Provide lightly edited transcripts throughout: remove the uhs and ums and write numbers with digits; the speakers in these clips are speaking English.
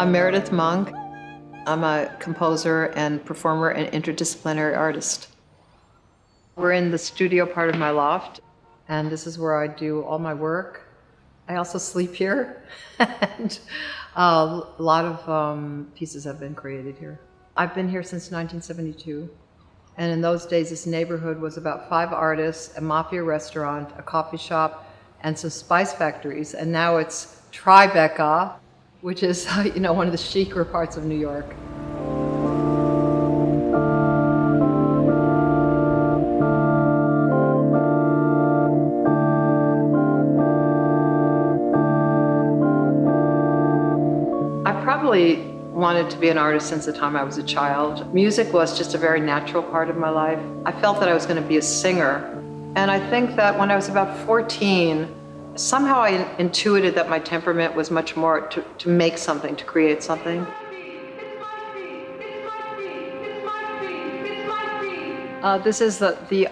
I'm Meredith Monk. I'm a composer and performer and interdisciplinary artist. We're in the studio part of my loft, and this is where I do all my work. I also sleep here, and a lot of pieces have been created here. I've been here since 1972, and in those days this neighborhood was about 5 artists, a mafia restaurant, a coffee shop, and some spice factories, and now it's Tribeca, which is one of the chicer parts of New York. I probably wanted to be an artist since the time I was a child. Music was just a very natural part of my life. I felt that I was going to be a singer, and I think that when I was about 14, somehow I intuited that my temperament was much more to make something, to create something. This is the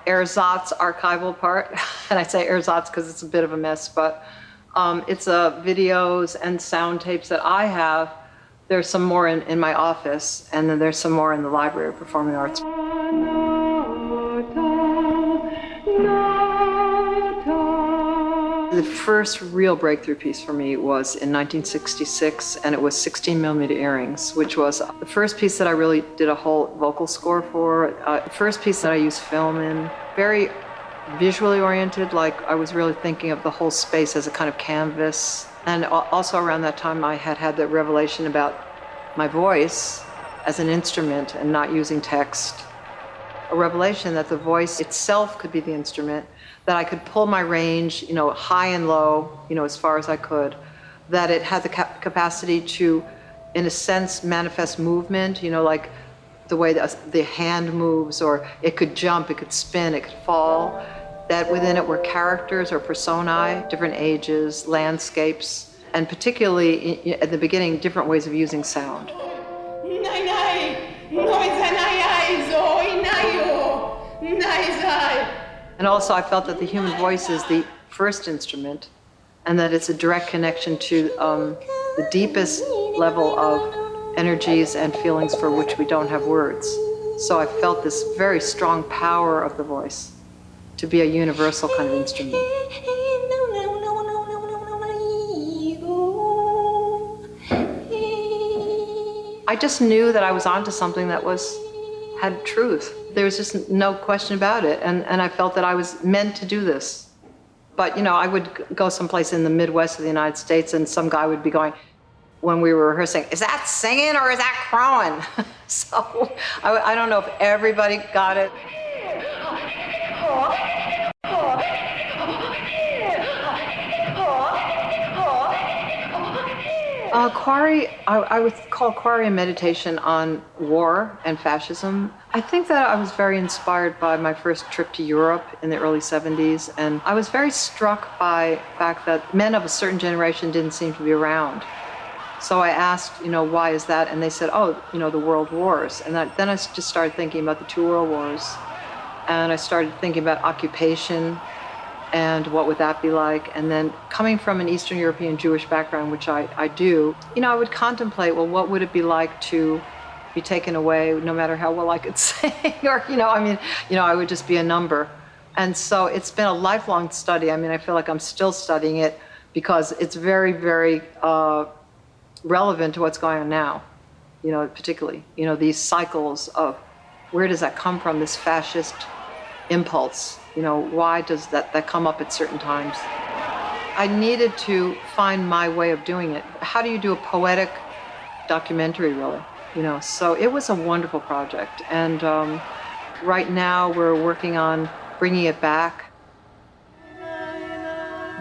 ersatz archival part, and I say ersatz because it's a bit of a mess, but it's videos and sound tapes that I have. There's some more in my office, and then there's some more in the Library of Performing Arts. The first real breakthrough piece for me was in 1966, and it was 16mm earrings, which was the first piece that I really did a whole vocal score for, the first piece that I used film in. Very visually oriented, like I was really thinking of the whole space as a kind of canvas. And also around that time I had the revelation about my voice as an instrument and not using text. A revelation that the voice itself could be the instrument, that I could pull my range, high and low, as far as I could, that it had the capacity to, in a sense, manifest movement, like the way the hand moves, or it could jump, it could spin, it could fall, that within it were characters or personae, different ages, landscapes, and particularly at the beginning, different ways of using sound. And also I felt that the human voice is the first instrument, and that it's a direct connection to the deepest level of energies and feelings for which we don't have words. So I felt this very strong power of the voice to be a universal kind of instrument. I just knew that I was onto something that had truth. There was just no question about it, and I felt that I was meant to do this. But I would go someplace in the Midwest of the United States, and some guy would be going, when we were rehearsing, is that singing or is that crowing? So I don't know if everybody got it. QUARRY, I would call QUARRY a meditation on war and fascism. I think that I was very inspired by my first trip to Europe in the early 70s, and I was very struck by the fact that men of a certain generation didn't seem to be around. So I asked, why is that? And they said, the world wars. And then I just started thinking about the 2 world wars, and I started thinking about occupation, and what would that be like? And then coming from an Eastern European Jewish background, which I do, I would contemplate, well, what would it be like to be taken away no matter how well I could sing? Or, I would just be a number. And so it's been a lifelong study. I feel like I'm still studying it because it's very, very relevant to what's going on now, particularly, these cycles of where does that come from, this fascist impulse? Why does that come up at certain times? I needed to find my way of doing it. How do you do a poetic documentary, really? So it was a wonderful project. And right now we're working on bringing it back.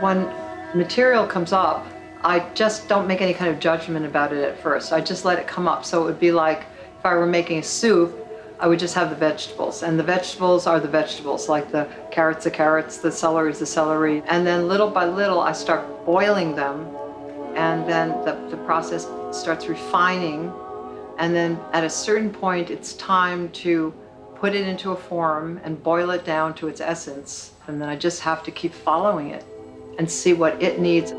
When material comes up, I just don't make any kind of judgment about it at first. I just let it come up. So it would be like if I were making a soup, I would just have the vegetables, and the vegetables are the vegetables, like the carrots, the celery is the celery. And then little by little, I start boiling them, and then the process starts refining. And then at a certain point, it's time to put it into a form and boil it down to its essence. And then I just have to keep following it and see what it needs.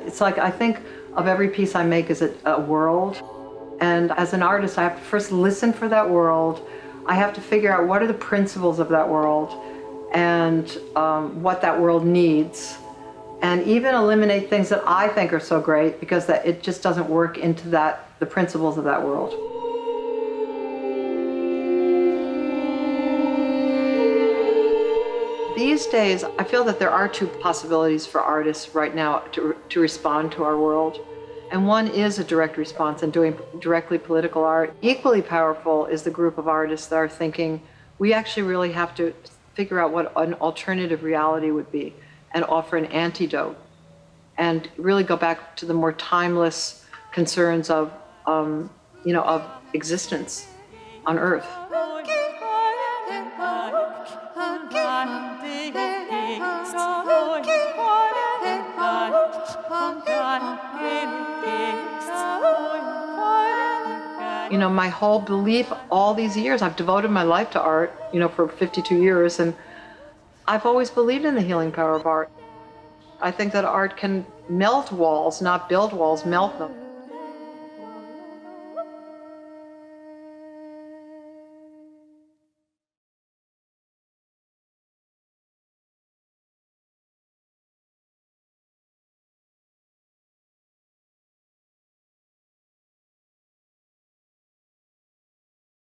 It's like, I think of every piece I make is a world. And as an artist, I have to first listen for that world. I have to figure out what are the principles of that world and what that world needs. And even eliminate things that I think are so great because that it just doesn't work into the principles of that world. These days, I feel that there are two possibilities for artists right now to respond to our world. And one is a direct response and doing directly political art. Equally powerful is the group of artists that are thinking, we actually really have to figure out what an alternative reality would be and offer an antidote and really go back to the more timeless concerns of existence on Earth. You know, my whole belief all these years, I've devoted my life to art, for 52 years, and I've always believed in the healing power of art. I think that art can melt walls, not build walls, melt them.